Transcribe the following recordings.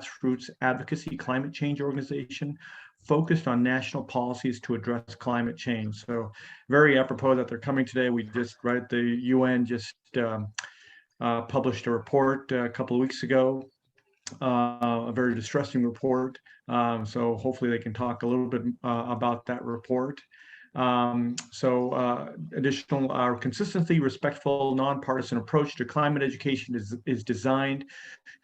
grassroots advocacy climate change organization focused on national policies to address climate change. So very apropos that they're coming today. We just, right, the UN just published a report a couple of weeks ago, a very distressing report. So hopefully they can talk a little bit about that report. Additional, our consistency, respectful, nonpartisan approach to climate education is designed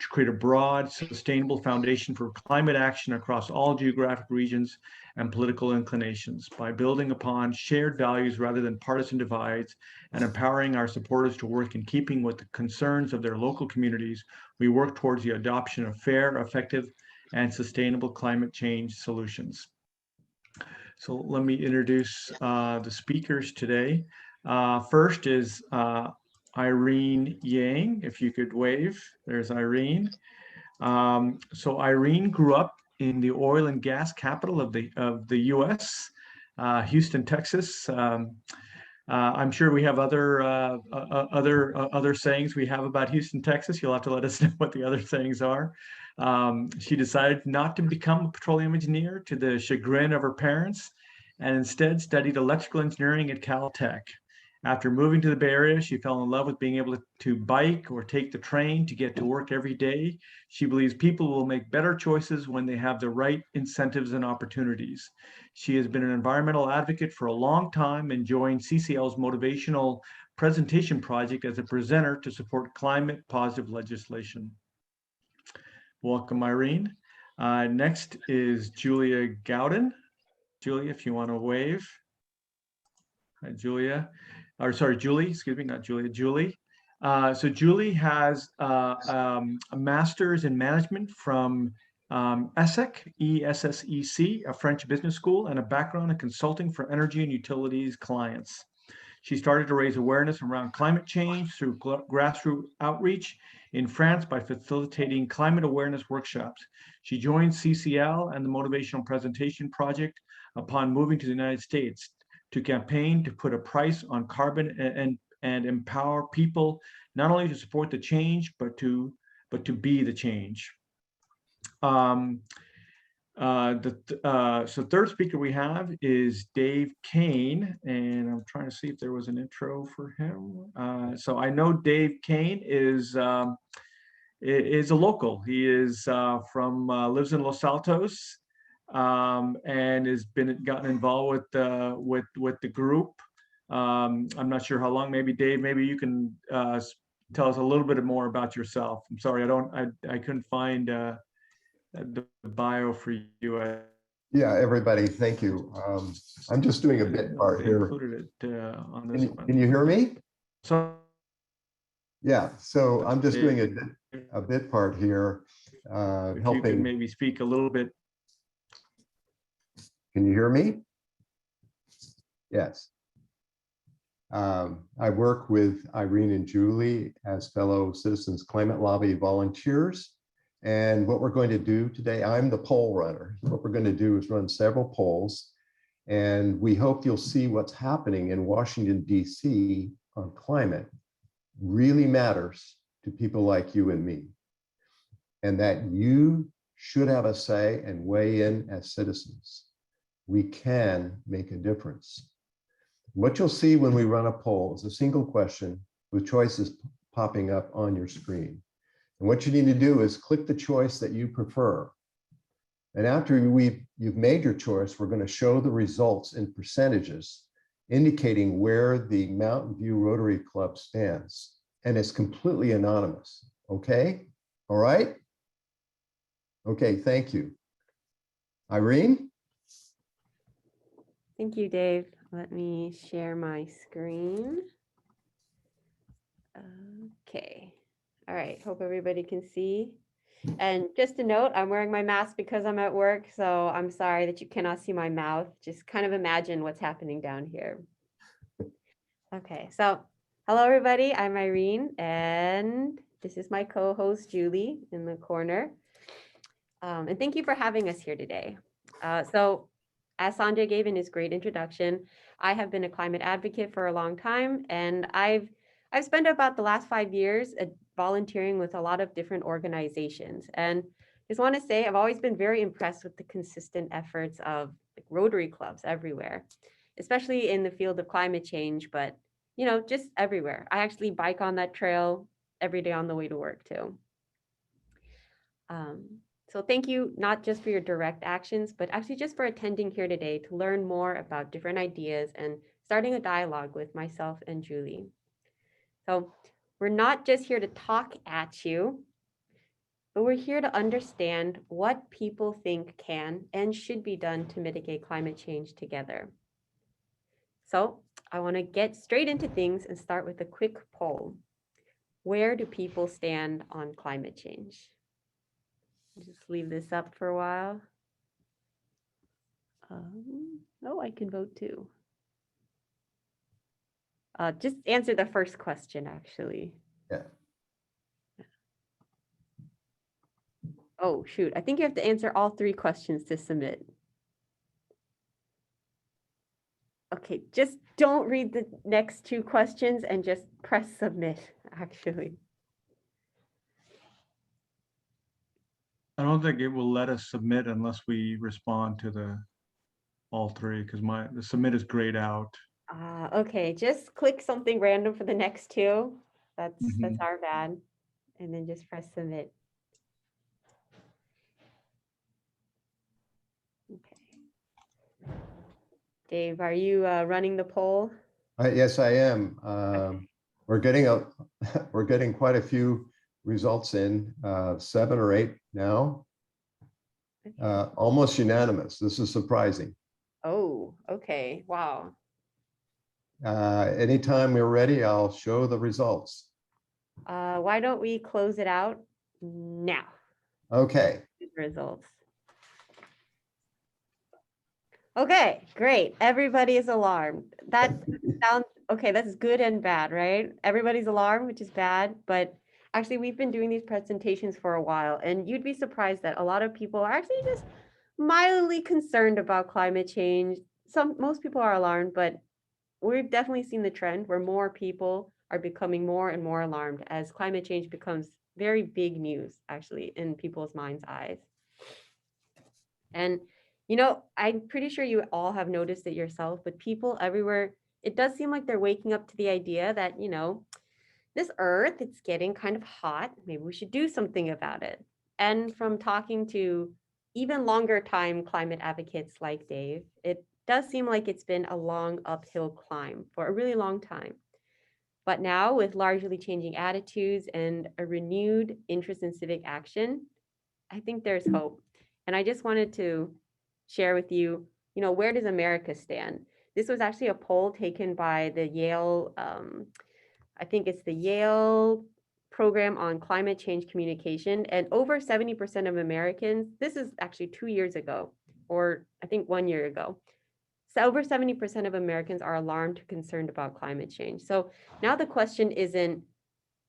to create a broad, sustainable foundation for climate action across all geographic regions and political inclinations by building upon shared values rather than partisan divides and empowering our supporters to work in keeping with the concerns of their local communities. We work towards the adoption of fair, effective, and sustainable climate change solutions. So let me introduce the speakers today. First is Irene Yang, if you could wave. There's Irene. So Irene grew up in the oil and gas capital of the U.S., Houston, Texas. I'm sure we have other sayings we have about Houston, Texas. You'll have to let us know what the other sayings are. She decided not to become a petroleum engineer to the chagrin of her parents, and instead studied electrical engineering at Caltech. After moving to the Bay Area, she fell in love with being able to bike or take the train to get to work every day. She believes people will make better choices when they have the right incentives and opportunities. She has been an environmental advocate for a long time and joined CCL's motivational presentation project as a presenter to support climate positive legislation. Welcome, Irene. Next is Julia Gaudin. Julia, if you want to wave. Hi, Julia. Or sorry, Julie, excuse me, not Julia, Julie. So Julie has a master's in management from ESSEC, E-S-S-E-C, a French business school, and a background in consulting for energy and utilities clients. She started to raise awareness around climate change through grassroots outreach in France by facilitating climate awareness workshops. She joined CCL and the Motivational Presentation Project upon moving to the United States to campaign to put a price on carbon and empower people not only to support the change, but to be the change. So third speaker we have is Dave Kane, and I'm trying to see if there was an intro for him. So I know Dave Kane is a local. He is lives in Los Altos. And has gotten involved with the group. I'm not sure how long. Maybe Dave, maybe you can tell us a little bit more about yourself. I'm sorry, I couldn't find the bio for you. Yeah, everybody, thank you. I'm just doing a bit part here. Included it on this one. Can you hear me? So yeah, so I'm just doing a bit part here, if helping. You can maybe speak a little bit. Can you hear me? Yes. I work with Irene and Julie as fellow Citizens Climate Lobby volunteers. And what we're going to do today, I'm the poll runner. What we're going to do is run several polls. And we hope you'll see what's happening in Washington, D.C. on climate really matters to people like you and me. And that you should have a say and weigh in as citizens. We can make a difference. What you'll see when we run a poll is a single question with choices popping up on your screen. And what you need to do is click the choice that you prefer. And after you've made your choice, we're going to show the results in percentages, indicating where the Mountain View Rotary Club stands. And it's completely anonymous. Okay? All right? Okay, thank you. Irene? Thank you, Dave. Let me share my screen. Okay. All right. Hope everybody can see. And just a note, I'm wearing my mask because I'm at work, so I'm sorry that you cannot see my mouth. Just kind of imagine what's happening down here. Okay. So hello, everybody. I'm Irene, and this is my co-host, Julie, in the corner. And thank you for having us here today. So as Sanjay gave in his great introduction, I have been a climate advocate for a long time, and I've spent about the last 5 years volunteering with a lot of different organizations. And just want to say I've always been very impressed with the consistent efforts of like, Rotary clubs everywhere, especially in the field of climate change, but just everywhere. I actually bike on that trail every day on the way to work too. So thank you, not just for your direct actions, but actually just for attending here today to learn more about different ideas and starting a dialogue with myself and Julie. So we're not just here to talk at you, but we're here to understand what people think can and should be done to mitigate climate change together. So I want to get straight into things and start with a quick poll. Where do people stand on climate change? Just leave this up for a while. Oh, I can vote too. Just answer the first question, actually. Yeah. Oh, shoot. I think you have to answer all 3 questions to submit. Okay, just don't read the next 2 questions and just press submit, actually. I don't think it will let us submit unless we respond to all 3, because the submit is grayed out. Okay, just click something random for the next 2. That's Mhm. our bad. And then just press submit. Okay. Dave, are you running the poll? Yes, I am. Okay. We're getting quite a few results in, 7 or 8 now. Almost unanimous. This is surprising. Oh, okay. Wow. Anytime we're ready, I'll show the results. Why don't we close it out now? Okay. Results. Okay, great. Everybody is alarmed. That sounds okay. That's good and bad, right? Everybody's alarmed, which is bad, but actually we've been doing these presentations for a while, and you'd be surprised that a lot of people are actually just mildly concerned about climate change. Most people are alarmed, but we've definitely seen the trend where more people are becoming more and more alarmed as climate change becomes very big news, actually, in people's minds' eyes. And, I'm pretty sure you all have noticed it yourself, but people everywhere, it does seem like they're waking up to the idea that, this earth, it's getting kind of hot. Maybe we should do something about it. And from talking to even longer time climate advocates like Dave, it does seem like it's been a long uphill climb for a really long time. But now, with largely changing attitudes and a renewed interest in civic action, I think there's hope. And I just wanted to share with you, where does America stand? This was actually a poll taken by the Yale, I think it's the Yale program on climate change communication. And over 70% of Americans, this is actually 2 years ago, or I think 1 year ago. So over 70% of Americans are alarmed or concerned about climate change. So now the question isn't,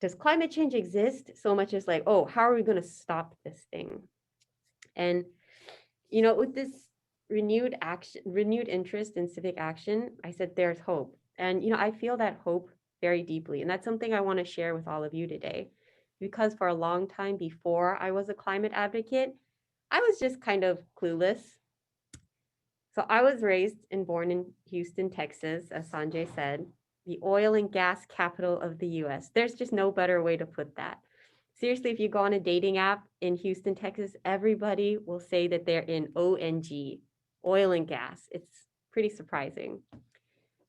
does climate change exist so much as like, oh, how are we going to stop this thing? And, with this renewed interest in civic action, I said, there's hope. And, I feel that hope very deeply. And that's something I want to share with all of you today, because for a long time before I was a climate advocate, I was just kind of clueless. So I was raised and born in Houston, Texas, as Sanjay said, the oil and gas capital of the US. There's just no better way to put that. Seriously, if you go on a dating app in Houston, Texas, everybody will say that they're in ONG, oil and gas. It's pretty surprising.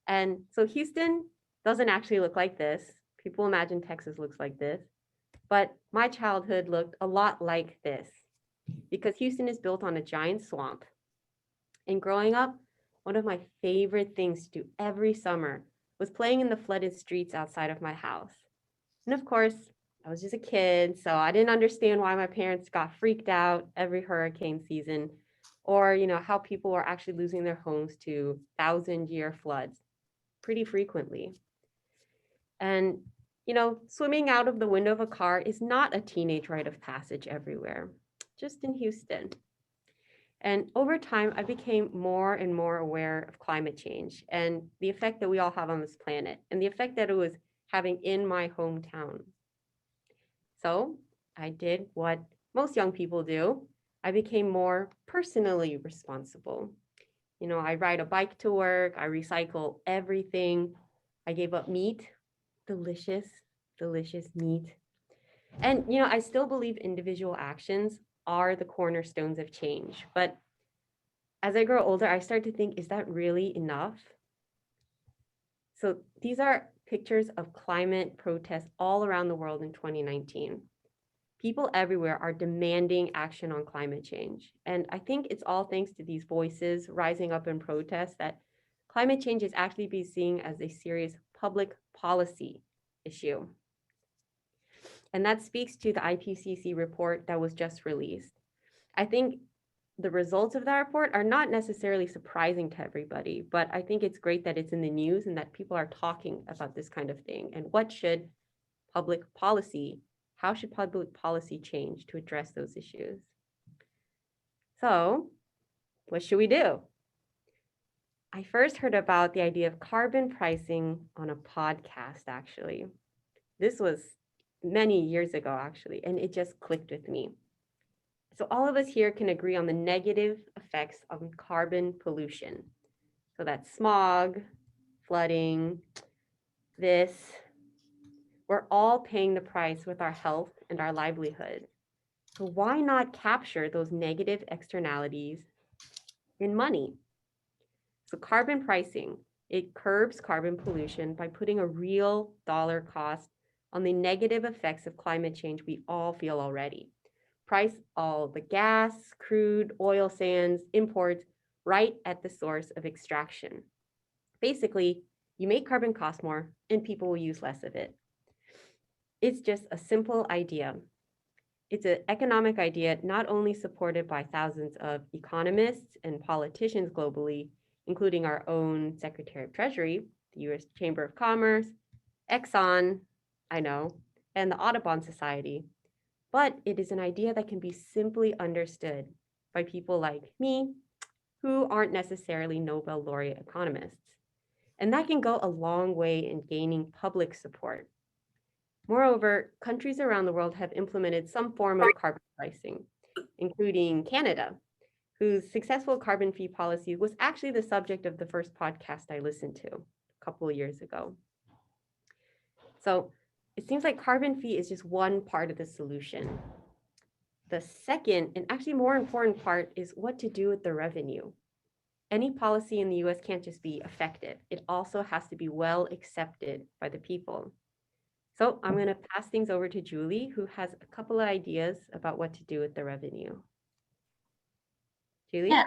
And so Houston doesn't actually look like this. People imagine Texas looks like this. But my childhood looked a lot like this because Houston is built on a giant swamp. And growing up, one of my favorite things to do every summer was playing in the flooded streets outside of my house. And of course, I was just a kid, so I didn't understand why my parents got freaked out every hurricane season, or how people were actually losing their homes to 1,000-year floods pretty frequently. And swimming out of the window of a car is not a teenage rite of passage everywhere, just in Houston. And over time, I became more and more aware of climate change and the effect that we all have on this planet and the effect that it was having in my hometown. So I did what most young people do. I became more personally responsible. You know, I ride a bike to work, I recycle everything. I gave up meat, delicious, delicious meat. And, you know, I still believe individual actions are the cornerstones of change. But as I grow older, I start to think, is that really enough? So these are pictures of climate protests all around the world in 2019. People everywhere are demanding action on climate change. And I think it's all thanks to these voices rising up in protest that climate change is actually being seen as a serious public policy issue. And that speaks to the IPCC report that was just released. I think the results of that report are not necessarily surprising to everybody, but I think it's great that it's in the news and that people are talking about this kind of thing. And what should public policy, how should public policy change to address those issues? So, what should we do? I first heard about the idea of carbon pricing on a podcast, actually. This was many years ago, actually, and it just clicked with me. So all of us here can agree on the negative effects of carbon pollution. So that's smog, flooding, this. We're all paying the price with our health and our livelihood. So why not capture those negative externalities in money? So carbon pricing, it curbs carbon pollution by putting a real dollar cost on the negative effects of climate change we all feel already. Price all the gas, crude, oil sands, imports right at the source of extraction. Basically, you make carbon cost more and people will use less of it. It's just a simple idea. It's an economic idea not only supported by thousands of economists and politicians globally, including our own Secretary of Treasury, the US Chamber of Commerce, Exxon, I know, and the Audubon Society, but it is an idea that can be simply understood by people like me, who aren't necessarily Nobel laureate economists. And that can go a long way in gaining public support. Moreover, countries around the world have implemented some form of carbon pricing, including Canada, whose successful carbon fee policy was actually the subject of the first podcast I listened to a couple of years ago. So it seems like carbon fee is just one part of the solution. The second, and actually more important part, is what to do with the revenue. Any policy in the US can't just be effective. It also has to be well accepted by the people. So I'm going to pass things over to Julie, who has a couple of ideas about what to do with the revenue. Julie? Yeah,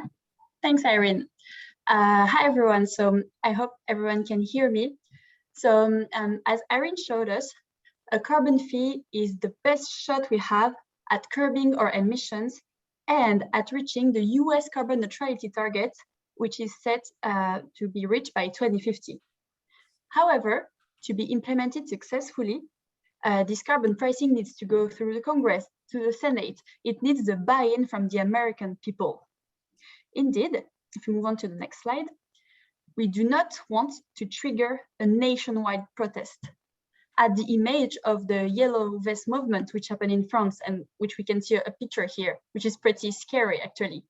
thanks, Irene. Hi, everyone. So I hope everyone can hear me. So as Irene showed us, a carbon fee is the best shot we have at curbing our emissions and at reaching the US carbon neutrality target, which is set to be reached by 2050. However, to be implemented successfully, this carbon pricing needs to go through the Congress, to the Senate. It needs the buy-in from the American people. Indeed, if we move on to the next slide, we do not want to trigger a nationwide protest. At the image of the yellow vest movement, which happened in France and which we can see a picture here, which is pretty scary actually.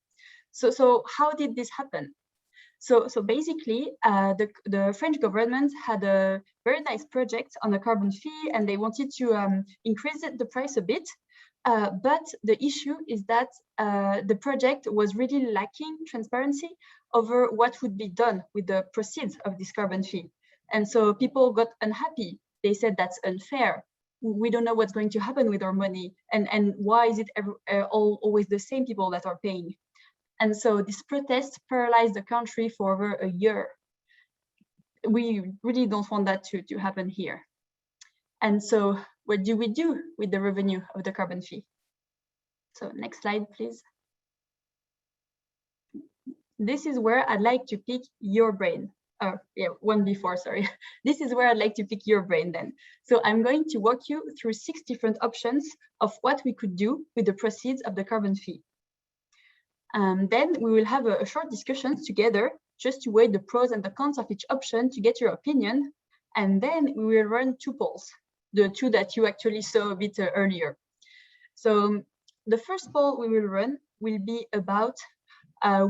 So how did this happen? So basically, the French government had a very nice project on the carbon fee, and they wanted to increase the price a bit. But the issue is that the project was really lacking transparency over what would be done with the proceeds of this carbon fee. And so people got unhappy. They said that's unfair. We don't know what's going to happen with our money. And why is it always the same people that are paying? And so this protest paralyzed the country for over a year. We really don't want that to happen here. And so what do we do with the revenue of the carbon fee? So next slide, please. This is where I'd like to pick your brain. One before, sorry. This is where I'd like to pick your brain then. So I'm going to walk you through 6 different options of what we could do with the proceeds of the carbon fee. Then we will have a short discussion together just to weigh the pros and the cons of each option to get your opinion. And then we will run 2 polls, the 2 that you actually saw a bit earlier. So the first poll we will run will be about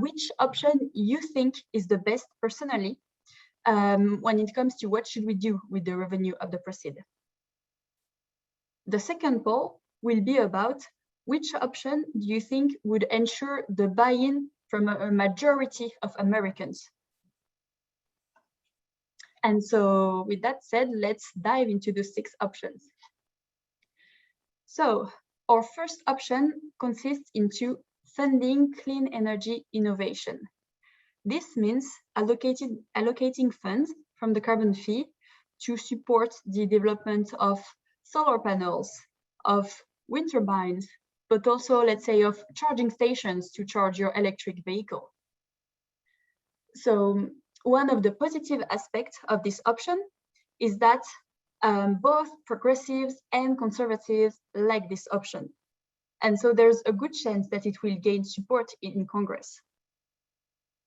which option you think is the best personally when it comes to what should we do with the revenue of the proceeds. The second poll will be about which option do you think would ensure the buy-in from a majority of Americans. And so with that said, let's dive into the 6 options. So our first option consists into funding clean energy innovation. This means allocating funds from the carbon fee to support the development of solar panels, of wind turbines, but also, let's say, of charging stations to charge your electric vehicle. So one of the positive aspects of this option is that both progressives and conservatives like this option. And so there's a good chance that it will gain support in Congress.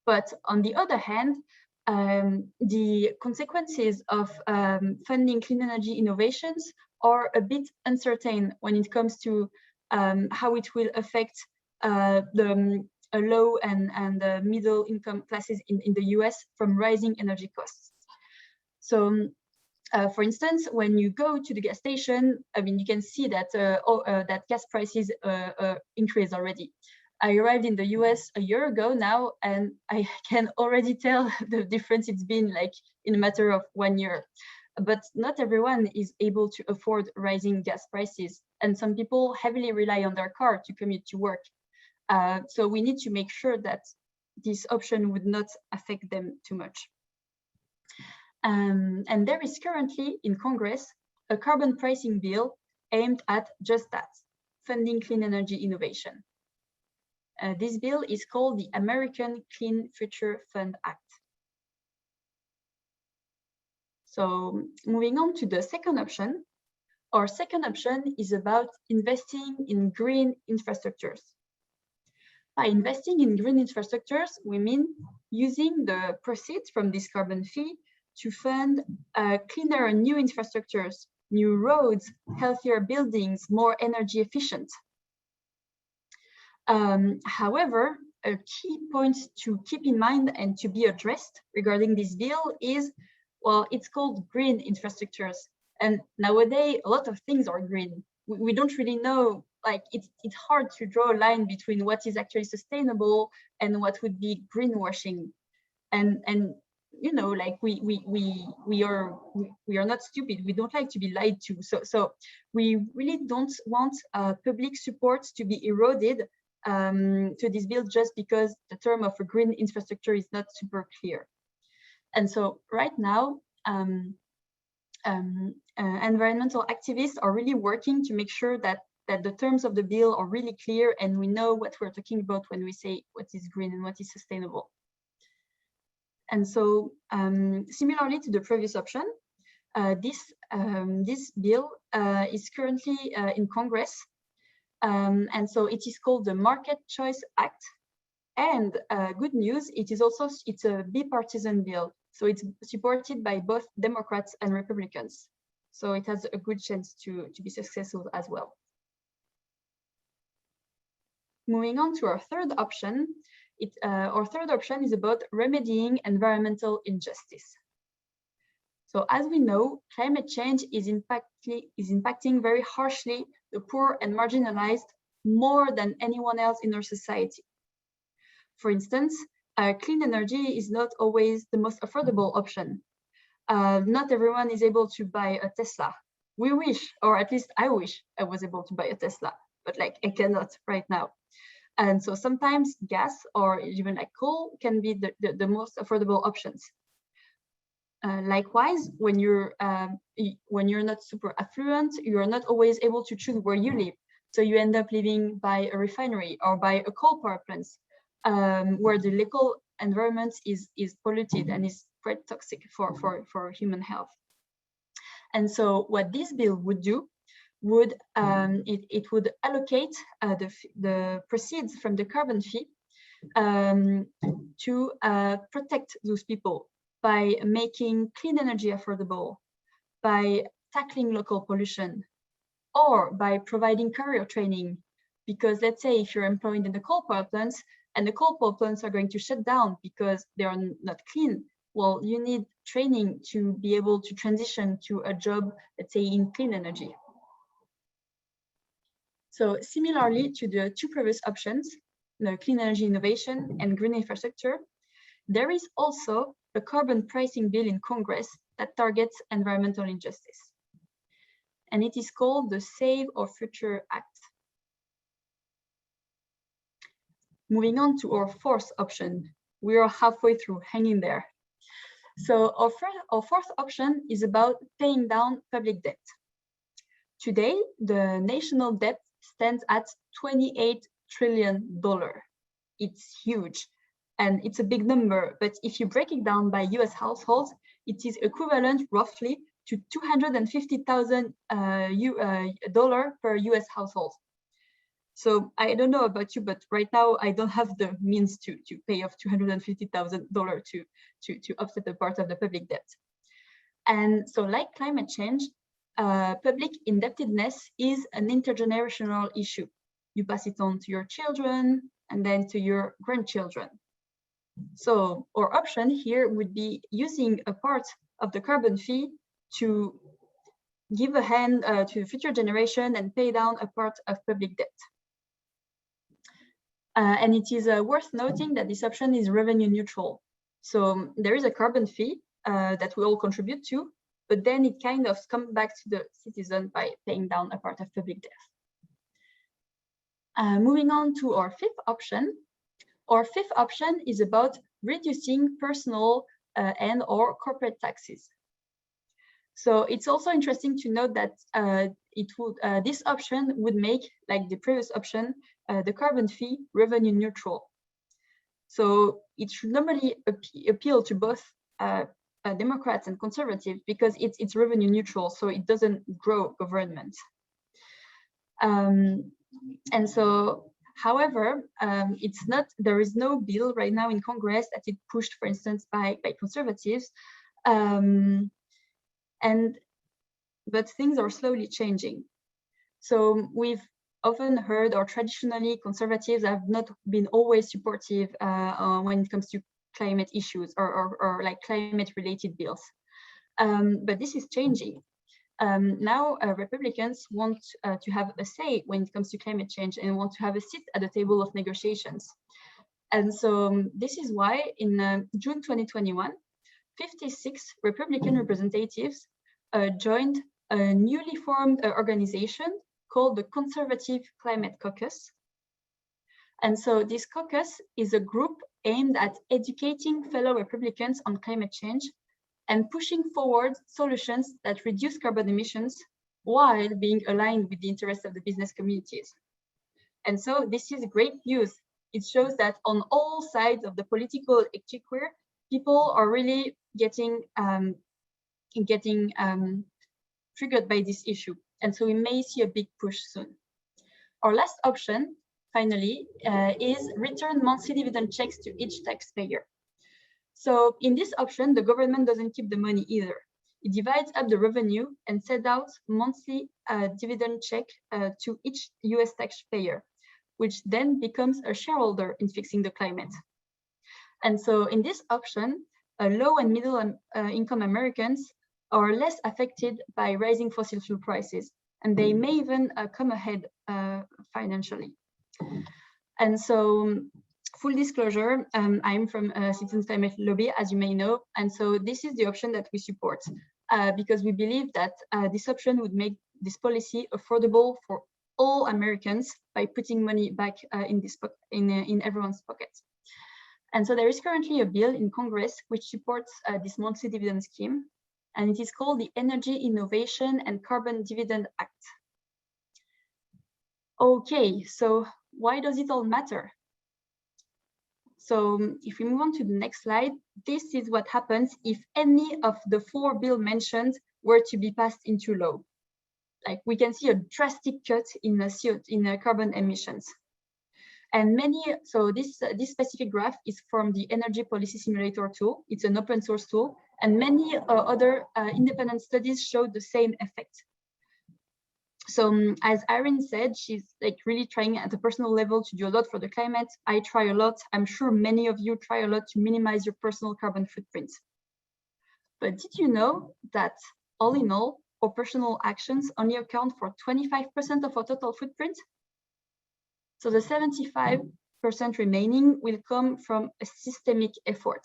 But on the other hand, the consequences of funding clean energy innovations are a bit uncertain when it comes to how it will affect the low and middle income classes in the US from rising energy costs. So for instance, when you go to the gas station, I mean, you can see that that gas prices increase already. I arrived in the US a year ago now, and I can already tell the difference it's been like in a matter of 1 year. But not everyone is able to afford rising gas prices, and some people heavily rely on their car to commute to work. So we need to make sure that this option would not affect them too much. And there is currently in Congress a carbon pricing bill aimed at just that, funding clean energy innovation. This bill is called the American Clean Future Fund Act. So moving on to the second option, our second option is about investing in green infrastructures. By investing in green infrastructures, we mean using the proceeds from this carbon fee to fund cleaner and new infrastructures, new roads, healthier buildings, more energy efficient. However, a key point to keep in mind and to be addressed regarding this bill is, well, it's called green infrastructures. And nowadays, a lot of things are green. We don't really know, like it's hard to draw a line between what is actually sustainable and what would be greenwashing. And you know, like we are not stupid. We don't like to be lied to. So we really don't want public support to be eroded to this bill just because the term of a green infrastructure is not super clear. And so right now, environmental activists are really working to make sure that the terms of the bill are really clear and we know what we're talking about when we say what is green and what is sustainable. And so similarly to the previous option, this bill is currently in Congress. And so it is called the Market Choice Act. And good news, it's a bipartisan bill. So it's supported by both Democrats and Republicans. So it has a good chance to be successful as well. Moving on to our third option, our third option is about remedying environmental injustice. So as we know, climate change is impacting very harshly the poor and marginalized more than anyone else in our society. For instance, clean energy is not always the most affordable option. Not everyone is able to buy a Tesla. We wish, or at least I wish I was able to buy a Tesla, but like I cannot right now. And so sometimes gas or even like coal can be the most affordable options. Likewise, when you're not super affluent, you are not always able to choose where you live. So you end up living by a refinery or by a coal power plant, where the local environment is polluted and is quite toxic for human health. And so what this bill would do would it would allocate the proceeds from the carbon fee to protect those people by making clean energy affordable, by tackling local pollution, or by providing career training, because let's say if you're employed in the coal power plants and the coal power plants are going to shut down because they are not clean, well, you need training to be able to transition to a job, let's say, in clean energy. So similarly to the two previous options, the clean energy innovation and green infrastructure, there is also a carbon pricing bill in Congress that targets environmental injustice. And it is called the Save Our Future Act. Moving on to our fourth option. We are halfway through, hang in there. So our fourth option is about paying down public debt. Today, the national debt stands at $28 trillion. It's huge and it's a big number, but if you break it down by US households, it is equivalent roughly to $250,000 per US household. So I don't know about you, but right now I don't have the means to pay off $250,000 to offset a part of the public debt. And so like climate change, public indebtedness is an intergenerational issue. You pass it on to your children and then to your grandchildren. So our option here would be using a part of the carbon fee to give a hand to the future generation and pay down a part of public debt. And it is worth noting that this option is revenue neutral. So there is a carbon fee that we all contribute to, but then it kind of comes back to the citizen by paying down a part of public debt. Moving on to our fifth option. Our fifth option is about reducing personal and or corporate taxes. So it's also interesting to note that this option would make, like the previous option, the carbon fee revenue neutral. So it should normally appeal to both Democrats and conservatives because it's revenue neutral, so it doesn't grow government. And so, however, there is no bill right now in Congress that is pushed, for instance, by conservatives. But things are slowly changing. So we've often heard, or traditionally conservatives have not been always supportive when it comes to climate issues or like climate related bills. But this is changing. Now Republicans want to have a say when it comes to climate change and want to have a seat at the table of negotiations. And so this is why in June 2021, 56 Republican representatives joined a newly formed organization called the Conservative Climate Caucus. And so this caucus is a group aimed at educating fellow Republicans on climate change and pushing forward solutions that reduce carbon emissions while being aligned with the interests of the business communities. And so this is great news. It shows that on all sides of the political exchequer, people are really getting triggered by this issue. And so we may see a big push soon. Our last option, finally, is return monthly dividend checks to each taxpayer. So in this option, the government doesn't keep the money either. It divides up the revenue and sends out monthly dividend check to each US taxpayer, which then becomes a shareholder in fixing the climate. And so in this option, low and middle income Americans are less affected by rising fossil fuel prices, and they may even come ahead financially. And so, full disclosure, I'm from Citizens Climate Lobby, as you may know, and so this is the option that we support because we believe that this option would make this policy affordable for all Americans by putting money back in everyone's pocket. And so there is currently a bill in Congress which supports this monthly dividend scheme, and it is called the Energy Innovation and Carbon Dividend Act. Okay, so why does it all matter? So if we move on to the next slide, this is what happens if any of the 4 bills mentioned were to be passed into law. Like we can see a drastic cut in carbon emissions. And so this specific graph is from the Energy Policy Simulator tool. It's an open source tool, and many other independent studies show the same effect. So as Irene said, she's like really trying at a personal level to do a lot for the climate. I try a lot. I'm sure many of you try a lot to minimize your personal carbon footprint. But did you know that all in all, our personal actions only account for 25% of our total footprint? So the 75% remaining will come from a systemic effort.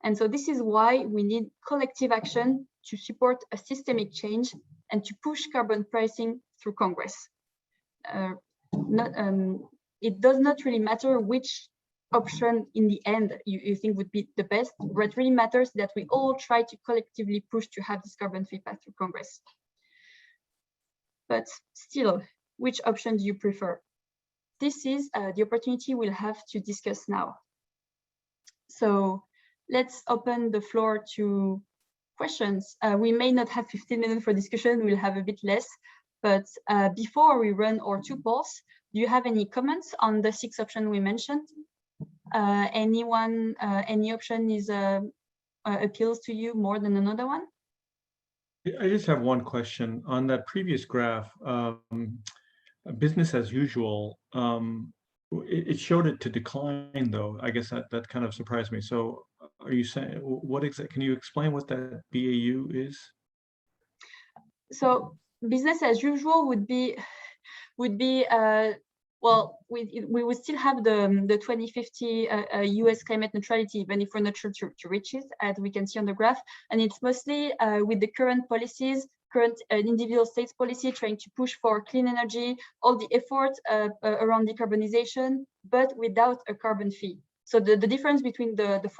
And so this is why we need collective action to support a systemic change and to push carbon pricing through Congress. It does not really matter which option in the end you think would be the best. What really matters that we all try to collectively push to have this carbon fee pass through Congress. But still, which option do you prefer? This is the opportunity we'll have to discuss now. So let's open the floor to questions. We may not have 15 minutes for discussion, we'll have a bit less, but before we run our 2 polls, do you have any comments on the 6 options we mentioned? Anyone, any option is appeals to you more than another one? I just have one question on that previous graph. Business as usual, it showed it to decline, though. I guess that kind of surprised me. So are you saying, what exactly, can you explain what that BAU is? So business as usual would be well, we would still have the 2050 US climate neutrality, even if we're not sure to reach it, as we can see on the graph. And it's mostly with the current policies, current individual states policy trying to push for clean energy, all the effort around decarbonization, but without a carbon fee. So the difference between the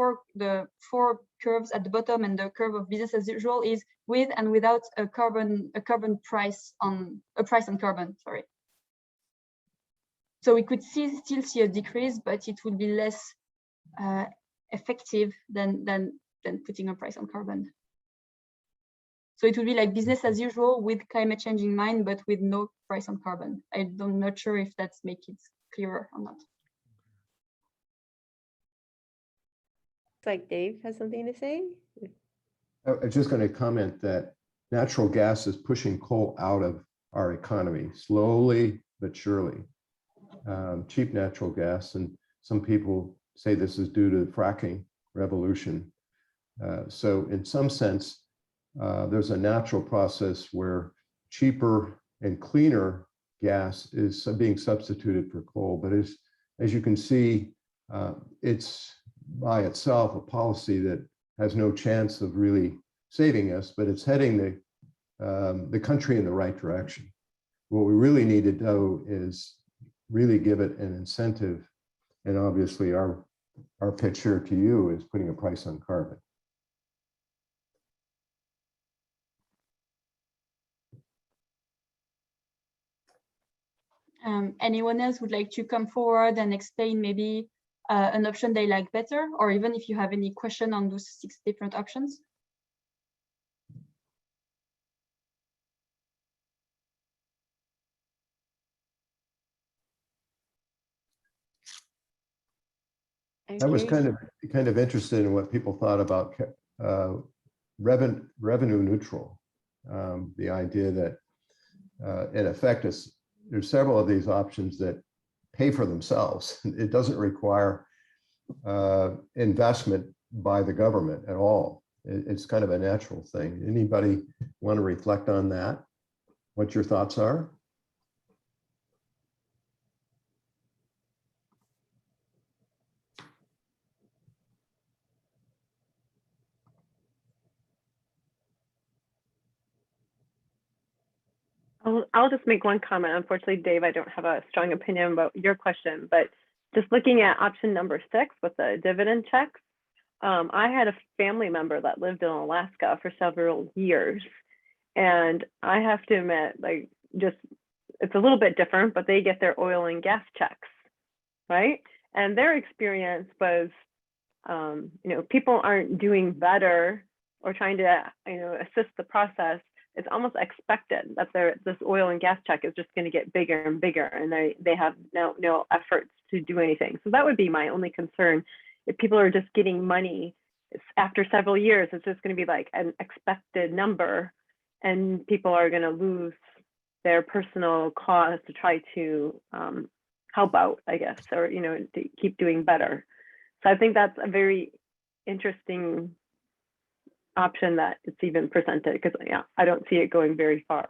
four curves at the bottom and the curve of business as usual is with and without a price on carbon, sorry. So we could still see a decrease, but it would be less effective than putting a price on carbon. So it would be like business as usual with climate change in mind, but with no price on carbon. I'm not sure if that's make it clearer or not. It's like Dave has something to say. I was just going to comment that natural gas is pushing coal out of our economy slowly but surely. Cheap natural gas, and some people say this is due to the fracking revolution. So in some sense, there's a natural process where cheaper and cleaner gas is being substituted for coal. But as you can see, it's by itself a policy that has no chance of really saving us, but it's heading the country in the right direction. What we really need to do is really give it an incentive. And obviously our pitch here to you is putting a price on carbon. Anyone else would like to come forward and explain maybe an option they like better, or even if you have any question on those 6 different options? I was kind of interested in what people thought about revenue neutral. The idea that in effect there's several of these options that pay for themselves. It doesn't require investment by the government at all. It's kind of a natural thing. Anybody want to reflect on that? What your thoughts are? I'll just make one comment. Unfortunately, Dave, I don't have a strong opinion about your question, but just looking at option number 6 with the dividend checks, I had a family member that lived in Alaska for several years. And I have to admit, like, just it's a little bit different, but they get their oil and gas checks, right? And their experience was, people aren't doing better or trying to, assist the process. It's almost expected that this oil and gas check is just going to get bigger and bigger, and they have no efforts to do anything. So that would be my only concern. If people are just getting money, after several years, it's just going to be like an expected number, and people are going to lose their personal cause to try to help out, I guess, or, you know, to keep doing better. So I think that's a very interesting option that it's even presented, because yeah, I don't see it going very far.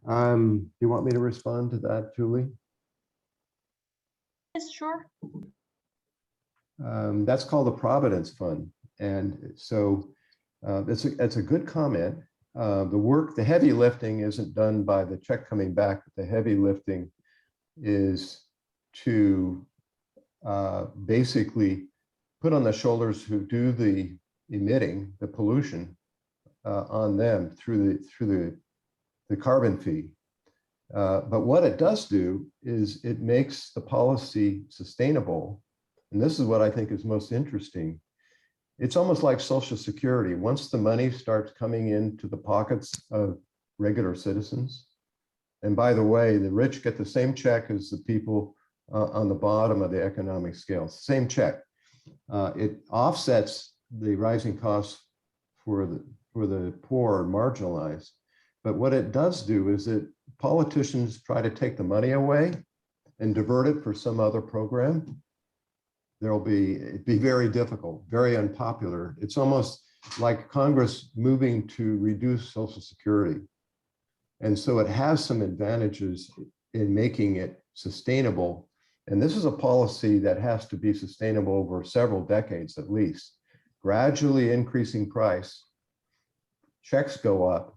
You want me to respond to that, Julie? Yes, sure. That's called the Providence Fund. And so it's a good comment. The heavy lifting isn't done by the check coming back, but the heavy lifting is to basically put on the shoulders who do the emitting, the pollution on them through the carbon fee. But what it does do is it makes the policy sustainable. And this is what I think is most interesting. It's almost like Social Security. Once the money starts coming into the pockets of regular citizens, and by the way, the rich get the same check as the people on the bottom of the economic scale, same check. It offsets the rising costs for the poor and marginalized. But what it does do is that politicians try to take the money away and divert it for some other program. It'd be very difficult, very unpopular. It's almost like Congress moving to reduce Social Security. And so it has some advantages in making it sustainable. And this is a policy that has to be sustainable over several decades at least. Gradually increasing price, checks go up,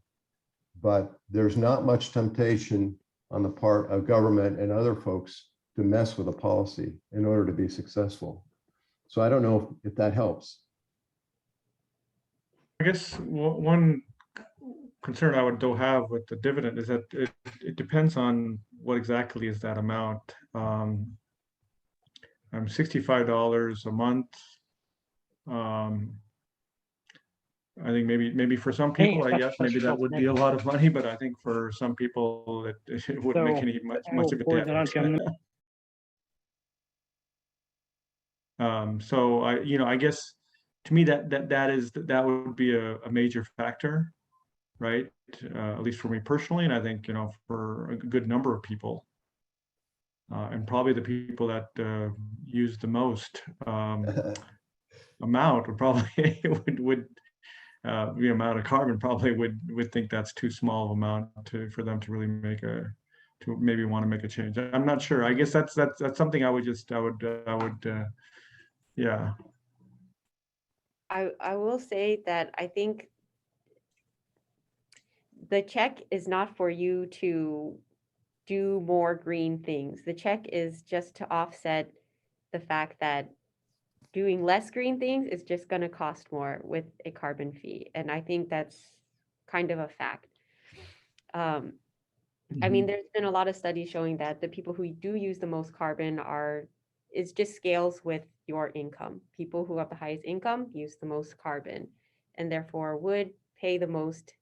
but there's not much temptation on the part of government and other folks to mess with a policy in order to be successful. So I don't know if that helps. I guess one concern I would though have with the dividend is that it depends on what exactly is that amount. $65 a month. I think maybe for some people, yes, maybe that would be a lot of money, but I think for some people it wouldn't make any much of a difference. So I guess to me that would be a major factor, right? At least for me personally, and I think for a good number of people, and probably the people that use the most amount would probably would the amount of carbon probably would think that's too small of amount for them to really maybe want to make a change. I'm not sure. I guess that's something I would yeah. I will say that I think the check is not for you to do more green things. The check is just to offset the fact that doing less green things is just going to cost more with a carbon fee. And I think that's kind of a fact. I mean, there's been a lot of studies showing that the people who do use the most carbon is just scales with your income. People who have the highest income use the most carbon and therefore would pay the most,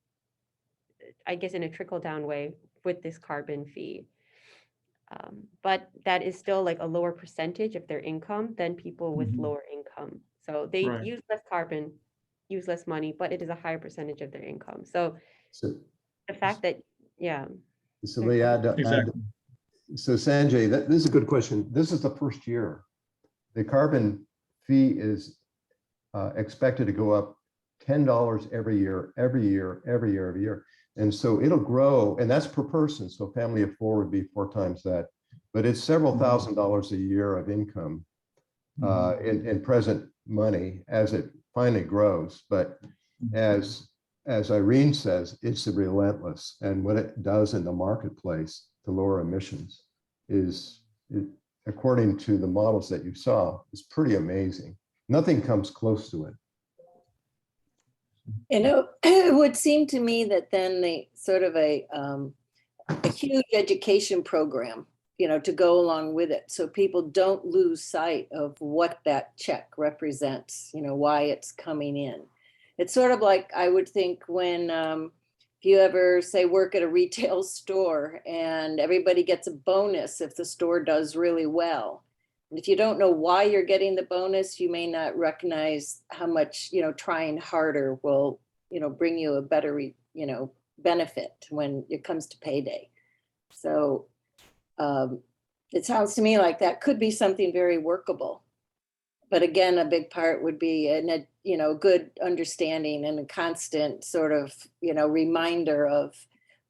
I guess, in a trickle down way with this carbon fee. But that is still like a lower percentage of their income than people with lower income. So they use less carbon, use less money, but it is a higher percentage of their income. So the fact that, yeah. So we add, so Sanjay, this is a good question. This is the first year. The carbon fee is expected to go up $10 every year. And so it'll grow, and that's per person. So a family of 4 would be 4 times that, but it's several $1,000s a year of income in present money as it finally grows. But as Irene says, it's relentless. And what it does in the marketplace to lower emissions according to the models that you saw, is pretty amazing. Nothing comes close to it. It would seem to me that then the sort of a huge education program, to go along with it, so people don't lose sight of what that check represents, why it's coming in. It's sort of like, I would think, when if you ever say work at a retail store and everybody gets a bonus if the store does really well. And if you don't know why you're getting the bonus, you may not recognize how much, trying harder will, bring you a better, benefit when it comes to payday. So it sounds to me like that could be something very workable. But again, a big part would be a good understanding and a constant sort of, reminder of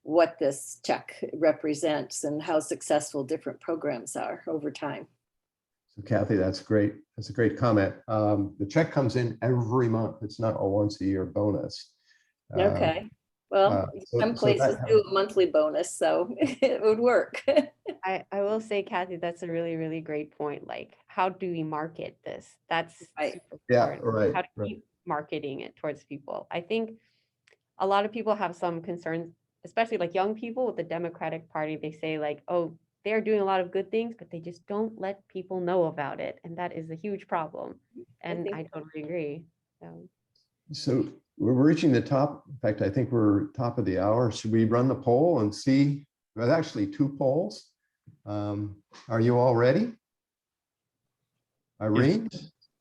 what this check represents and how successful different programs are over time. So Kathy, that's great. That's a great comment. The check comes in every month. It's not a once a year bonus. Okay. Well, some places do a monthly bonus, so it would work. I will say, Kathy, that's a really, really great point. Like, how do we market this? That's Right. super Yeah, important. right, How do right. we marketing it towards people? I think a lot of people have some concerns, especially like young people with the Democratic Party. They say like, oh, they're doing a lot of good things, but they just don't let people know about it. And that is a huge problem. And I totally agree. So we're reaching the top. In fact, I think we're top of the hour. Should we run the poll and see? There's actually 2 polls. Are you all ready? Irene,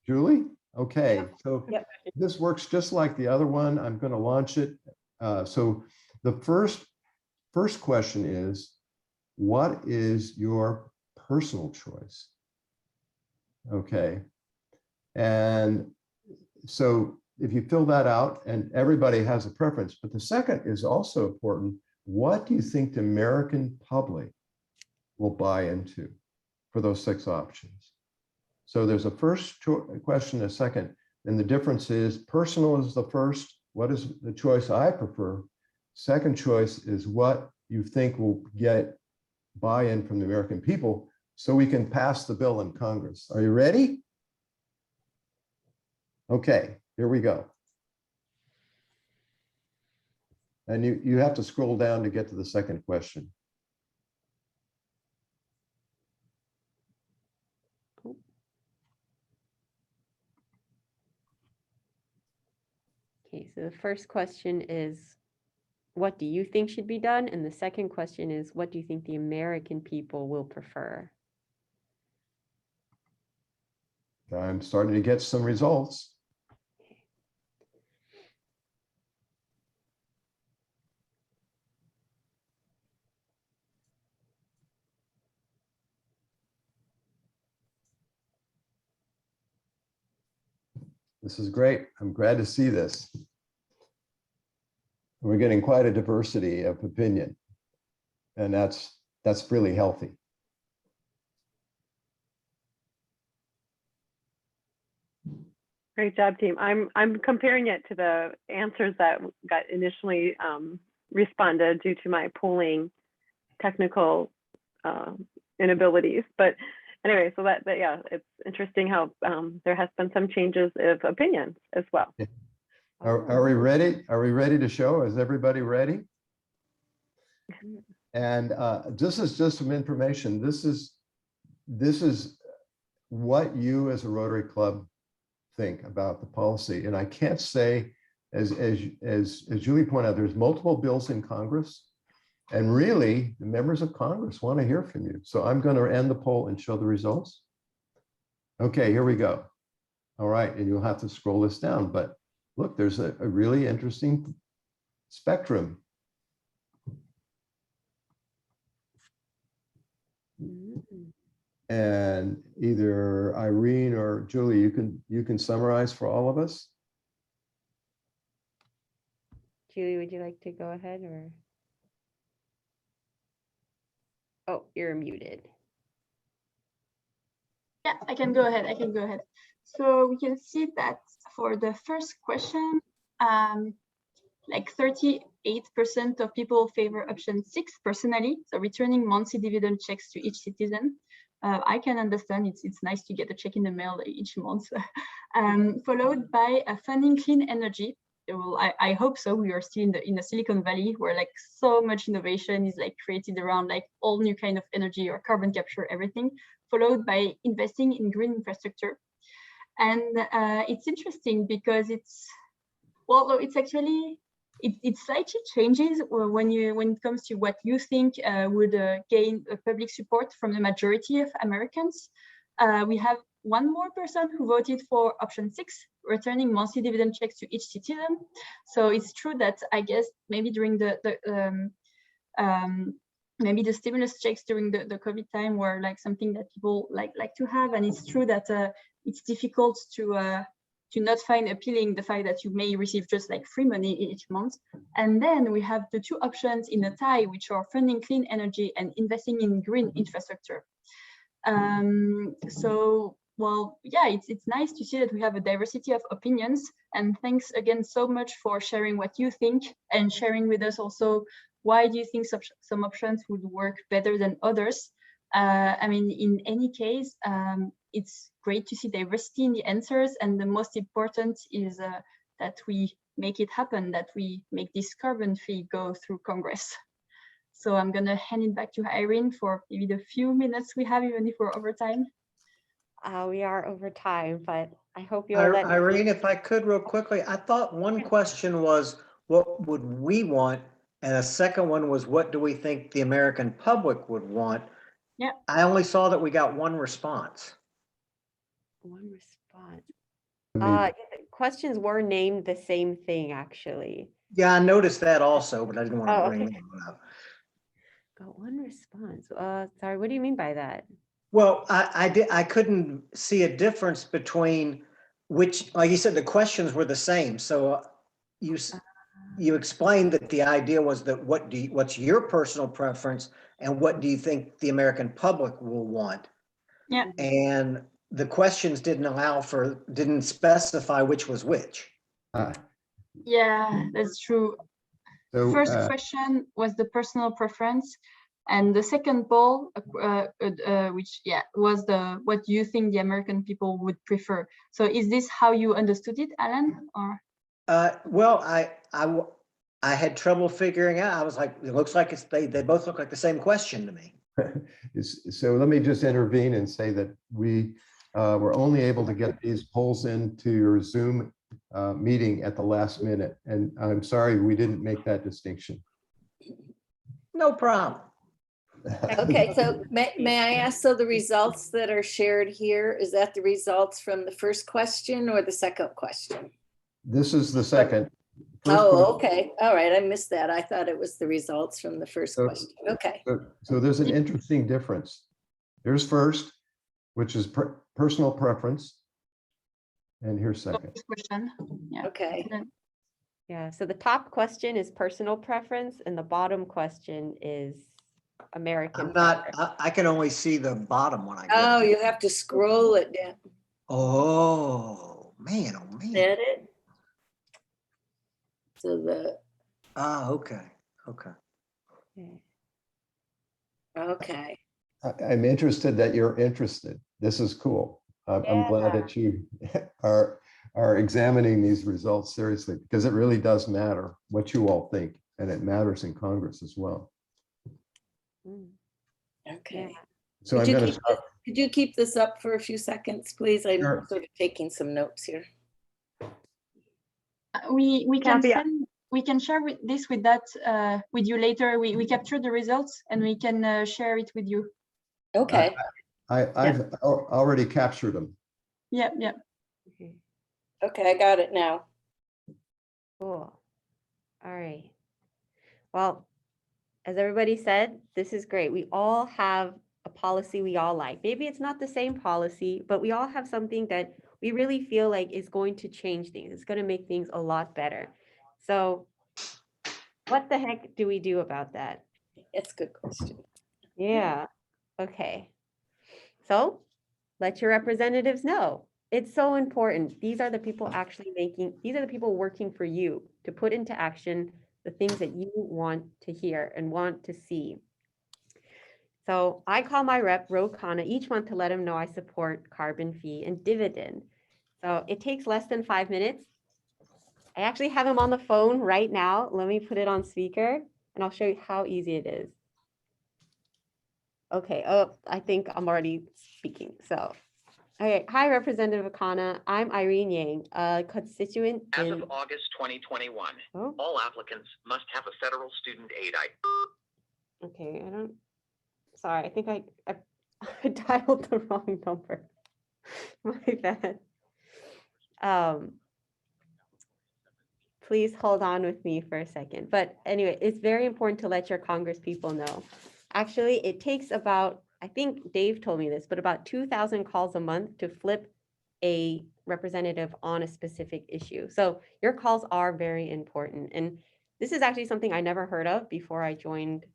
Julie? Okay, so Yep. this works just like the other one. I'm going to launch it. So the first question is, what is your personal choice? Okay. And so if you fill that out, and everybody has a preference, but the second is also important. What do you think the American public will buy into for those 6 options? So there's a first question, a second, and the difference is personal is the first. What is the choice I prefer? Second choice is what you think will get buy-in from the American people so we can pass the bill in Congress. Are you ready? Okay, here we go. And you have to scroll down to get to the second question. Okay, so the first question is, what do you think should be done? And the second question is, what do you think the American people will prefer? I'm starting to get some results. This is great. I'm glad to see this. We're getting quite a diversity of opinion, and that's really healthy. Great job, team. I'm comparing it to the answers that got initially responded due to my polling technical inabilities. But anyway, so that yeah, it's interesting how there has been some changes of opinion as well. Yeah. Are we ready? Are we ready to show? Is everybody ready? And this is just some information. This is what you as a Rotary Club think about the policy. And I can't say, as Julie pointed out, there's multiple bills in Congress. And really, the members of Congress want to hear from you. So I'm going to end the poll and show the results. Okay, here we go. All right, and you'll have to scroll this down. But look, there's a really interesting spectrum. And either Irene or Julie, you can summarize for all of us. Julie, would you like to go ahead or? Oh, you're muted. Yeah, I can go ahead. So we can see that for the first question, like 38% of people favor option 6 personally, so returning monthly dividend checks to each citizen. I can understand it's nice to get a check in the mail each month, followed by funding clean energy. Well, I hope so. We are still in the Silicon Valley, where like so much innovation is like created around like all new kind of energy or carbon capture, everything, followed by investing in green infrastructure. And it's interesting because it's actually it slightly changes when it comes to what you think would gain public support from the majority of Americans. we have one more person who voted for option 6, returning monthly dividend checks to each citizen. So it's true that I guess maybe during maybe the stimulus checks during the COVID time were like something that people like to have, and it's true that it's difficult to not find appealing the fact that you may receive just like free money each month. And then we have the 2 options in a tie, which are funding clean energy and investing in green infrastructure. So, well, yeah, it's nice to see that we have a diversity of opinions, and thanks again so much for sharing what you think and sharing with us also why do you think some options would work better than others. I mean, in any case, it's great to see diversity in the answers, and the most important is that we make it happen, that we make this carbon fee go through Congress. So I'm gonna hand it back to Irene for maybe the few minutes we have, even if we're over time. We are over time, but I hope you'll let me. Irene, if I could real quickly, I thought one question was, what would we want? And a second one was, what do we think the American public would want? Yeah. I only saw that we got one response. One response. I mean, Questions were named the same thing, actually. Yeah, I noticed that also, but I didn't want to Oh, bring okay. that one up. Got one response. Sorry, what do you mean by that? Well, I couldn't see a difference between which, like you said, the questions were the same. So you explained that the idea was that what's your personal preference and what do you think the American public will want? Yeah. And the questions didn't specify which was which. Yeah, that's true. so First question was the personal preference, and the second poll, which was what do you think the American people would prefer? So is this how you understood it, Alan? Or Well, I had trouble figuring out. I was like, it looks like they both look like the same question to me. so let me just intervene and say that we were only able to get these polls into your Zoom meeting at the last minute. And I'm sorry, we didn't make that distinction. No problem. Okay, so may I ask, so the results that are shared here, is that the results from the first question or the second question? This is the second. First Oh, question- okay. All right. I missed that. I thought it was the results from the first So- question. Okay. So there's an interesting difference. Here's first, which is personal preference. And here's second. first question, yeah. Okay. Yeah, so the top question is personal preference and the bottom question is American. I'm not, preference. I can only see the bottom one, I guess. Oh, you have to scroll it down. Oh, man, oh, Is man. that it? So the, Ah, okay, okay. okay. I'm interested that you're interested. This is cool. I'm glad that you are examining these results seriously, because it really does matter what you all think, and it matters in Congress as well. Mm, Okay. yeah. So I'm Could you going to keep stop. Could you keep this up for a few seconds, please? I'm Sure. sort of taking some notes here. We can Kathy, send, we can share this with you later. We captured the results and we can share it with you. Okay. I've already captured them. Yeah. Okay, Okay, I got it now. cool. All right. Well, as everybody said, this is great. We all have a policy we all like. Maybe it's not the same policy, but we all have something that we really feel like is going to change things. It's going to make things a lot better. So what the heck do we do about that? That's a good question. Yeah. Okay. So let your representatives know. It's so important. These are the people these are the people working for you to put into action the things that you want to hear and want to see. So I call my rep, Ro Khanna, each month to let him know I support carbon fee and dividend. So it takes less than 5 minutes. I actually have him on the phone right now. Let me put it on speaker and I'll show you how easy it is. Okay, oh, I think I'm already speaking. So, okay, hi, Representative Khanna. I'm Irene Yang, a constituent As in. of August 2021, Oh, all applicants must have a federal student aid ID. okay, sorry, I think I dialed the wrong number. My bad. Please hold on with me for a second. But anyway, it's very important to let your Congress people know. Actually, it takes about, I think Dave told me this, but about 2,000 calls a month to flip a representative on a specific issue. So your calls are very important. And this is actually something I never heard of before I joined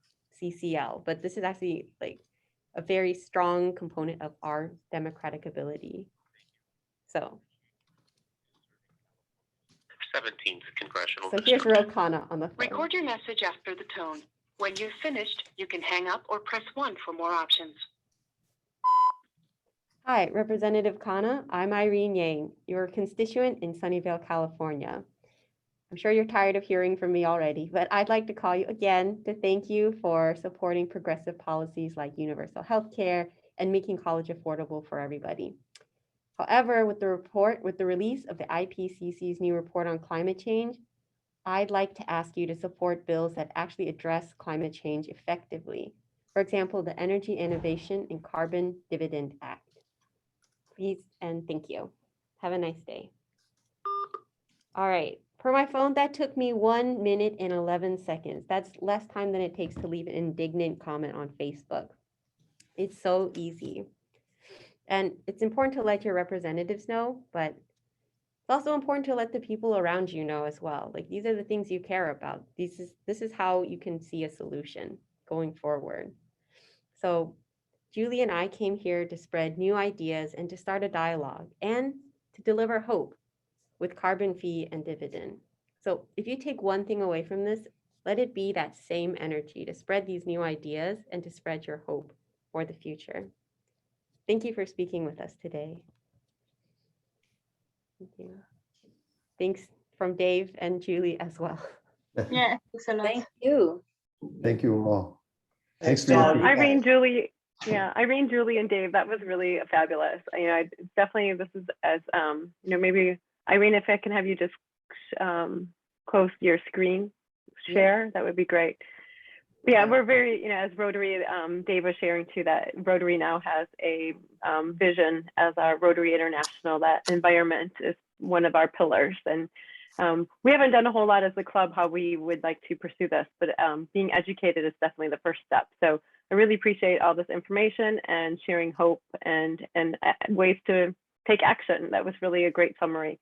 CCL, but this is actually like a very strong component of our democratic ability. So 17th Congressional So here's District. Rokana on the phone. Record your message after the tone. When you've finished, you can hang up or press 1 for more options. Hi, Representative Khanna. I'm Irene Yang, your constituent in Sunnyvale, California. I'm sure you're tired of hearing from me already, but I'd like to call you again to thank you for supporting progressive policies like universal health care and making college affordable for everybody. However, with the release of the IPCC's new report on climate change, I'd like to ask you to support bills that actually address climate change effectively. For example, the Energy Innovation and Carbon Dividend Act. Please and thank you. Have a nice day. All right, per my phone, that took me 1 minute and 11 seconds. That's less time than it takes to leave an indignant comment on Facebook. It's so easy. And it's important to let your representatives know, but it's also important to let the people around you know as well. Like, these are the things you care about. This is how you can see a solution going forward. So Julie and I came here to spread new ideas and to start a dialogue and to deliver hope with carbon fee and dividend. So if you take one thing away from this, let it be that same energy to spread these new ideas and to spread your hope for the future. Thank you for speaking with us today. Thank you. Thanks from Dave and Julie as well. Yeah, thanks a lot. Thank you. Thank you all. Thanks, Thanks for your Dave. Irene, Julie, Irene, Julie, and Dave, that was really fabulous. Definitely, this is as, maybe, Irene, if I can have you just close your screen share, that would be great. Yeah, we're very, as Rotary, Dave was sharing too, that Rotary now has a vision as our Rotary International, that environment is one of our pillars. And we haven't done a whole lot as a club how we would like to pursue this, but being educated is definitely the first step. So I really appreciate all this information and sharing hope and ways to take action. That was really a great summary.